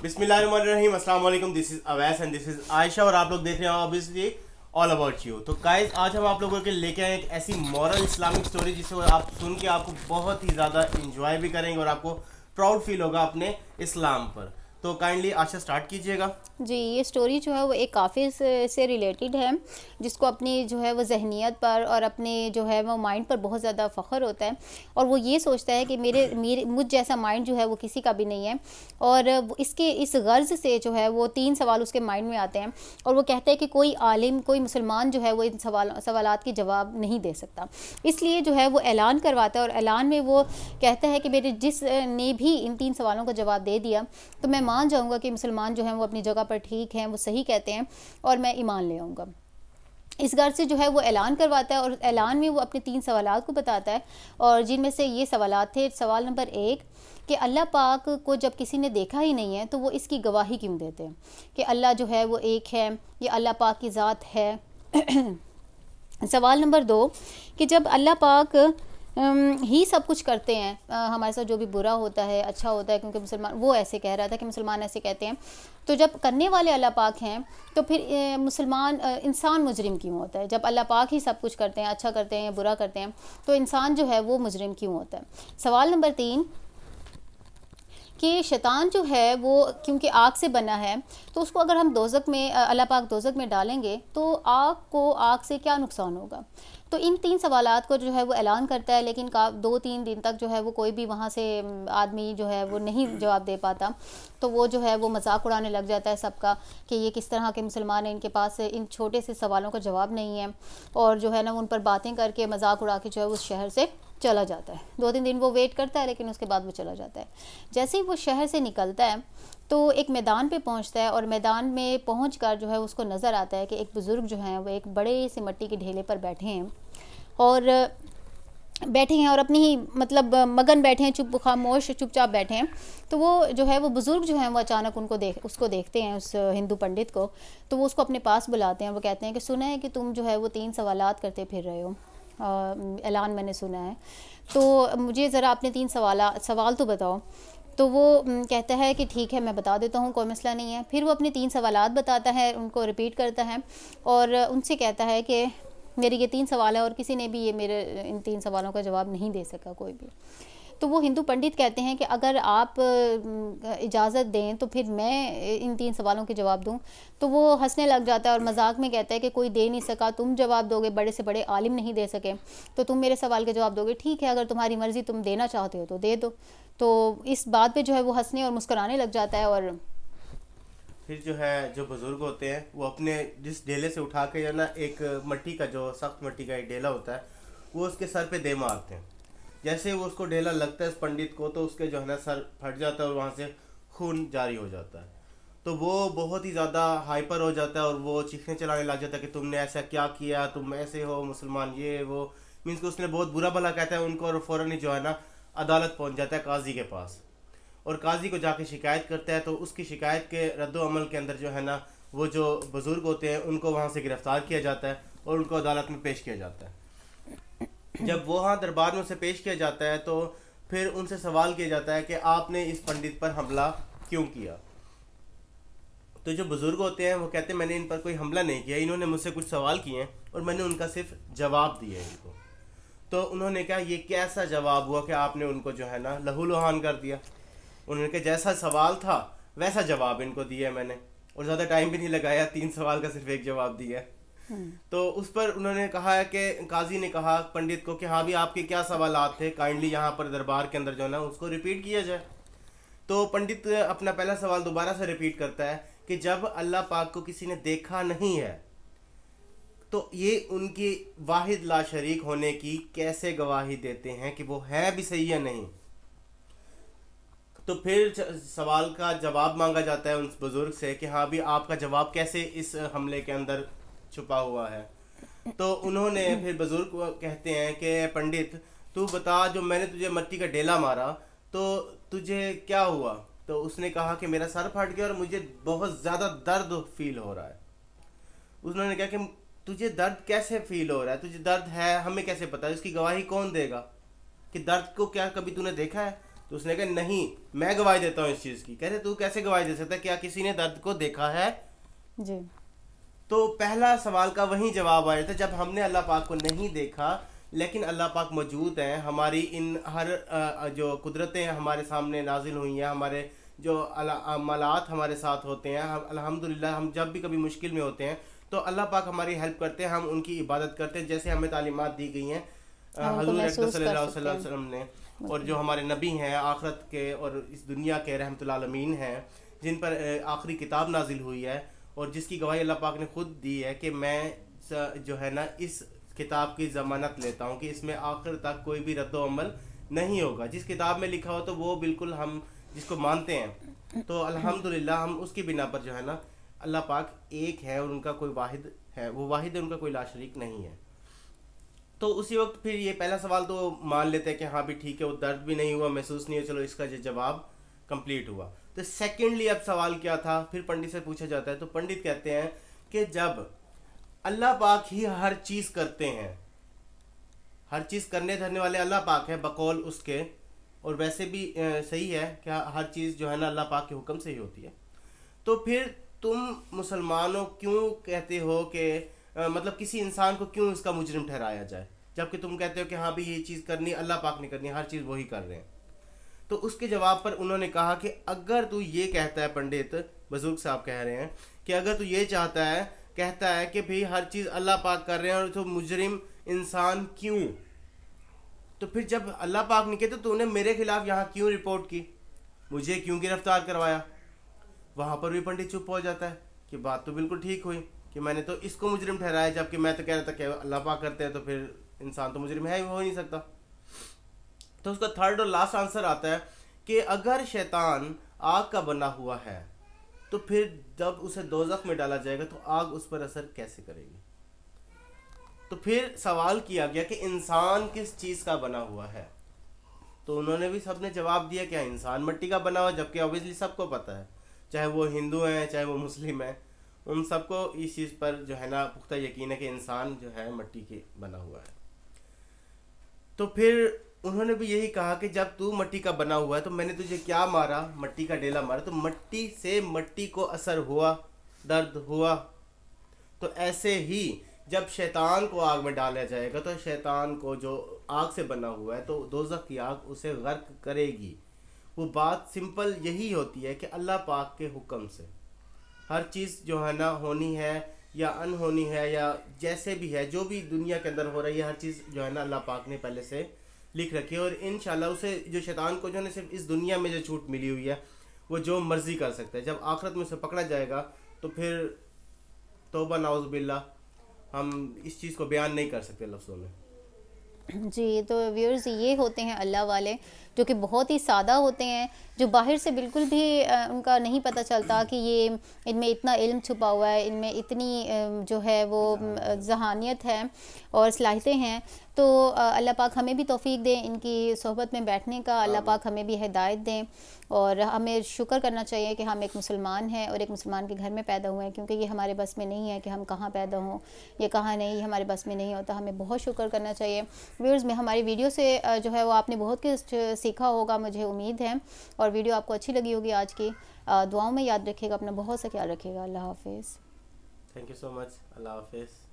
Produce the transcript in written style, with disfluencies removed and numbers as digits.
बिस्मिल्लाहिर्रहमानिर्रहीम, अस्सलाम वालेकुम। This is Awais and this is Ayesha और आप लोग देख रहे हैं ऑब्वियसली ऑल अबाउट यू। तो गाइस, आज हम आप लोगों के लेके आए एक ऐसी मॉरल इस्लामिक स्टोरी जिसे आप सुन के आपको बहुत ही ज़्यादा इंजॉय भी करेंगे और आपको प्राउड फील होगा अपने इस्लाम पर। तो काइंडली आशा स्टार्ट कीजिएगा। जी, ये स्टोरी जो है वो एक काफ़ी से रिलेटेड है, जिसको अपनी जो है वो ज़हनियत पर और अपने जो है वो माइंड पर बहुत ज़्यादा फ़ख्र होता है और वो ये सोचता है कि मेरे मेरे मुझ जैसा माइंड जो है वो किसी का भी नहीं है। और इसके इस गर्ज़ से जो है वो 3 सवाल उसके माइंड में आते हैं और वो कहता है कि कोई आलिम, कोई मुसलमान जो है वो इन सवालात के जवाब नहीं दे सकता। इसलिए जो है वो ऐलान करवाता है और ऐलान में वो कहता है कि मेरे जिस ने भी इन 3 सवालों का जवाब दे दिया तो मैं मान जाऊँगा कि मुसलमान जो हैं वो अपनी जगह पर ठीक हैं, वो सही कहते हैं और मैं ईमान ले आऊँगा। इस गर्ज से जो है वो ऐलान करवाता है और ऐलान में वो अपने 3 सवालात को बताता है और जिनमें से ये सवालात थे। सवाल नंबर 1 कि अल्लाह पाक को जब किसी ने देखा ही नहीं है तो वो इसकी गवाही क्यों देते हैं कि अल्लाह जो है वो एक है, ये अल्लाह पाक की ज़ात है। सवाल नंबर 2 कि जब अल्लाह पाक ही सब कुछ करते हैं, हमारे साथ जो भी बुरा होता है अच्छा होता है, क्योंकि मुसलमान, वो ऐसे कह रहा था कि मुसलमान ऐसे कहते हैं, तो जब करने वाले अल्लाह पाक हैं तो फिर मुसलमान इंसान मुजरिम क्यों होता है? जब अल्लाह पाक ही सब कुछ करते हैं, अच्छा करते हैं या बुरा करते हैं, तो इंसान जो है वो मुजरिम क्यों होता है? सवाल नंबर 3 कि शैतान जो है वो क्योंकि आग से बना है तो उसको अगर हम दोज़ख में, अल्लाह पाक दोज़ख में डालेंगे तो आग से क्या नुकसान होगा? तो इन 3 सवालात को जो है वो ऐलान करता है, लेकिन 2-3 दिन तक जो है वो कोई भी वहाँ से आदमी जो है वो नहीं जवाब दे पाता। तो वो जो है वो मजाक उड़ाने लग जाता है सबका कि ये किस तरह के मुसलमान हैं, इनके पास इन छोटे से सवालों का जवाब नहीं है, और जो है ना उन पर बातें करके मजाक उड़ा के जो है उस शहर से चला जाता है। 2-3 दिन वो वेट करता है, लेकिन उसके बाद वो चला जाता है। जैसे ही वो शहर से निकलता है तो एक मैदान पे पहुंचता है और मैदान में पहुंचकर जो है उसको नज़र आता है कि एक बुज़ुर्ग जो हैं वो एक बड़े से मिट्टी के ढेले पर बैठे हैं और अपनी ही मतलब मगन बैठे हैं, खामोश चुपचाप बैठे हैं। तो वो जो है वो बुज़ुर्ग जो हैं वो अचानक उसको देखते हैं, उस हिंदू पंडित को। तो वो उसको अपने पास बुलाते हैं। वो कहते हैं कि सुना है कि तुम जो है वो 3 सवालात करते फिर रहे हो, ऐलान मैंने सुना है, तो मुझे ज़रा अपने 3 सवाल तो बताओ। तो वो कहता है कि ठीक है, मैं बता देता हूँ, कोई मसला नहीं है। फिर वो अपने 3 सवालात बताता है, उनको रिपीट करता है और उनसे कहता है कि मेरे ये 3 सवाल है और किसी ने भी ये मेरे इन 3 सवालों का जवाब नहीं दे सका, कोई भी। तो वो हिंदू पंडित कहते हैं कि अगर आप इजाज़त दें तो फिर मैं इन 3 सवालों के जवाब दूं। तो वो हंसने लग जाता है और मजाक में कहता है कि कोई दे नहीं सका, तुम जवाब दोगे, बड़े से बड़े आलिम नहीं दे सके, तो तुम मेरे सवाल के जवाब दोगे। ठीक है, अगर तुम्हारी मर्ज़ी, तुम देना चाहते हो तो दे दो। तो इस बात पे जो है वो हंसने और मुस्कुराने लग जाता है। और फिर जो है जो बुजुर्ग होते हैं वो अपने जिस ढेले से उठा के, या ना एक मट्टी का, जो सख्त मट्टी का एक ढेला होता है, वो उसके सर पे दे मारते हैं। जैसे वो उसको ढेला लगता है इस पंडित को, तो उसके जो है ना सर फट जाता है और वहाँ से खून जारी हो जाता है। तो वो बहुत ही ज़्यादा हाइपर हो जाता है और वो चीखने चलाने लग जाता है कि तुमने ऐसा क्या किया, तुम ऐसे हो मुसलमान, ये वो मीन्स कि उसने बहुत बुरा भला कहता है उनको, और फ़ौरन ही जो है ना अदालत पहुँच जाता है काजी के पास, और काजी को जाके शिकायत करता है। तो उसकी शिकायत के रद्द अमल के अंदर जो है ना वो जो बुज़ुर्ग होते हैं उनको वहाँ से गिरफ़्तार किया जाता है और उनको अदालत में पेश किया जाता है। जब वो वहाँ दरबार में उसे पेश किया जाता है तो फिर उनसे सवाल किया जाता है कि आपने इस पंडित पर हमला क्यों किया। तो जो बुज़ुर्ग होते हैं वो कहते हैं मैंने इन पर कोई हमला नहीं किया, इन्होंने मुझसे कुछ सवाल किए हैं और मैंने उनका सिर्फ जवाब दिया है इनको। तो उन्होंने कहा ये कैसा जवाब हुआ कि आपने उनको जो है ना लहू लुहान कर दिया। उन्होंने कहा जैसा सवाल था वैसा जवाब इनको दिया है मैंने, और ज़्यादा टाइम भी नहीं लगाया, 3 सवाल का सिर्फ एक जवाब दिया है। तो उस पर उन्होंने कहा है कि काजी ने कहा पंडित को कि हाँ भी आपके क्या सवालात थे, काइंडली यहाँ पर दरबार के अंदर जो है ना उसको रिपीट किया जाए। तो पंडित अपना पहला सवाल दोबारा से रिपीट करता है कि जब अल्लाह पाक को किसी ने देखा नहीं है तो ये उनकी वाहिद ला शरीक होने की कैसे गवाही देते हैं कि वो है भी सही या नहीं। तो फिर सवाल का जवाब मांगा जाता है उस बुजुर्ग से कि हाँ भी आपका जवाब कैसे इस हमले के अंदर छुपा हुआ है। तो उन्होंने फिर बुजुर्ग को कहते हैं कि पंडित तू बता, जो मैंने तुझे मिट्टी का ढेला मारा तो तुझे क्या हुआ? तो उसने कहा कि मेरा सर फट गया और मुझे बहुत ज़्यादा दर्द फील हो रहा है। उन्होंने कहा कि तुझे दर्द कैसे फील हो रहा है, तुझे दर्द है, हमें कैसे पता है, इसकी गवाही कौन देगा कि दर्द को क्या कभी तूने देखा है? तो تو اس نے کہا نہیں میں گواہی دیتا ہوں اس چیز کی. کہتے تو کیسے گواہی دے سکتا ہے, کیا کسی نے درد کو دیکھا ہے؟ جی تو پہلا سوال کا وہی جواب آیا تھا, جب ہم نے اللہ پاک کو نہیں دیکھا لیکن اللہ پاک موجود ہیں, ہماری ان ہر جو قدرتیں ہمارے سامنے نازل ہوئی ہیں, ہمارے جو عملات ہمارے ساتھ ہوتے ہیں, الحمدللہ ہم جب بھی کبھی مشکل میں ہوتے ہیں تو اللہ پاک ہماری ہیلپ کرتے ہیں, ہم ان کی عبادت کرتے ہیں جیسے ہمیں تعلیمات دی گئی ہیں حضور اکرم صلی اللہ علیہ وسلم نے, اور جو ہمارے نبی ہیں آخرت کے اور اس دنیا کے رحمت العالمین ہیں, جن پر آخری کتاب نازل ہوئی ہے, اور جس کی گواہی اللہ پاک نے خود دی ہے کہ میں جو ہے نا اس کتاب کی ضمانت لیتا ہوں کہ اس میں آخر تک کوئی بھی رد و عمل نہیں ہوگا, جس کتاب میں لکھا ہو تو وہ بالکل ہم جس کو مانتے ہیں. تو الحمدللہ ہم اس کی بنا پر جو ہے نا اللہ پاک ایک ہے اور ان کا کوئی واحد ہے, وہ واحد ہے, ان کا کوئی لا شریک نہیں ہے. تو اسی وقت پھر یہ پہلا سوال تو مان لیتے ہیں کہ ہاں بھی ٹھیک ہے, وہ درد بھی نہیں ہوا, محسوس نہیں ہوا, چلو اس کا جو جواب کمپلیٹ ہوا. تو سیکنڈلی اب سوال کیا تھا, پھر پنڈت سے پوچھا جاتا ہے, تو پنڈت کہتے ہیں کہ جب اللہ پاک ہی ہر چیز کرتے ہیں, ہر چیز کرنے دھرنے والے اللہ پاک ہیں بقول اس کے, اور ویسے بھی صحیح ہے کہ ہر چیز جو ہے نا اللہ پاک کے حکم سے ہی ہوتی ہے, تو پھر تم مسلمانوں کیوں کہتے ہو کہ مطلب کسی انسان کو کیوں اس کا مجرم ٹھہرایا جائے, جبکہ تم کہتے ہو کہ ہاں بھی یہ چیز کرنی اللہ پاک نے کرنی, ہر چیز وہی کر رہے ہیں. تو اس کے جواب پر انہوں نے کہا کہ اگر تو یہ کہتا ہے, پنڈت بزرگ صاحب کہہ رہے ہیں کہ اگر تو یہ کہتا ہے کہ بھئی ہر چیز اللہ پاک کر رہے ہیں اور تو مجرم انسان کیوں, تو پھر جب اللہ پاک نے کہتے تو انہیں میرے خلاف یہاں کیوں رپورٹ کی, مجھے کیوں گرفتار کروایا؟ وہاں پر بھی پنڈت چپ ہو جاتا ہے کہ بات تو بالکل ٹھیک ہوئی کہ میں نے تو اس کو مجرم ٹھہرایا, جبکہ میں تو کہہ رہا تھا کہ اللہ پاک کرتے ہیں تو پھر انسان تو مجرم ہے ہی, ہو ہی نہیں سکتا. تو اس کا تھرڈ اور لاسٹ آنسر آتا ہے کہ اگر شیطان آگ کا بنا ہوا ہے تو پھر جب اسے دوزخ میں ڈالا جائے گا تو آگ اس پر اثر کیسے کرے گی؟ تو پھر سوال کیا گیا کہ انسان کس چیز کا بنا ہوا ہے, تو انہوں نے بھی سب نے جواب دیا کہ انسان مٹی کا بنا ہوا, جبکہ اوبیسلی سب کو پتہ ہے, چاہے وہ ہندو ہیں چاہے وہ مسلم ہیں, ان سب کو اس چیز پر جو ہے نا پختہ یقین ہے کہ انسان جو ہے مٹی کے بنا ہوا ہے. تو پھر انہوں نے بھی یہی کہا کہ جب تو مٹی کا بنا ہوا ہے تو میں نے تجھے کیا مارا, مٹی کا ڈیلا مارا, تو مٹی سے مٹی کو اثر ہوا, درد ہوا. تو ایسے ہی جب شیطان کو آگ میں ڈالا جائے گا تو شیطان کو جو آگ سے بنا ہوا ہے تو دوزخ کی آگ اسے غرق کرے گی. وہ بات سمپل یہی ہوتی ہے کہ اللہ پاک کے حکم سے ہر چیز جو ہے نا ہونی ہے یا ان ہونی ہے یا جیسے بھی ہے, جو بھی دنیا کے اندر ہو رہی ہے ہر چیز جو ہے نا اللہ پاک نے پہلے سے لکھ رکھی ہے. اور انشاءاللہ اسے جو شیطان کو جو ہے صرف اس دنیا میں جو چھوٹ ملی ہوئی ہے وہ جو مرضی کر سکتا ہے, جب آخرت میں اسے پکڑا جائے گا تو پھر توبہ نعوذ باللہ, ہم اس چیز کو بیان نہیں کر سکتے لفظوں میں. جی تو ویورز یہ ہوتے ہیں اللہ والے جو کہ بہت ہی سادہ ہوتے ہیں, جو باہر سے بالکل بھی ان کا نہیں پتہ چلتا کہ یہ ان میں اتنا علم چھپا ہوا ہے, ان میں اتنی جو ہے وہ ذہانیت ہے اور صلاحیتیں ہیں. تو اللہ پاک ہمیں بھی توفیق دیں ان کی صحبت میں بیٹھنے کا, اللہ پاک ہمیں بھی ہدایت دیں, اور ہمیں شکر کرنا چاہیے کہ ہم ایک مسلمان ہیں اور ایک مسلمان کے گھر میں پیدا ہوئے ہیں, کیونکہ یہ ہمارے بس میں نہیں ہے کہ ہم کہاں پیدا ہوں یا کہاں نہیں, ہمارے بس میں نہیں ہوتا. ہمیں بہت شکر کرنا چاہیے. ویورز میں ہماری ویڈیو سے جو ہے وہ آپ نے بہت کچھ سیکھا ہوگا, مجھے امید ہے, اور ویڈیو آپ کو اچھی لگی ہوگی آج کی. دعاؤں میں یاد رکھیے گا, اپنا بہت سا خیال رکھیے گا. اللہ حافظ. تھینک یو سو مچ. اللہ حافظ.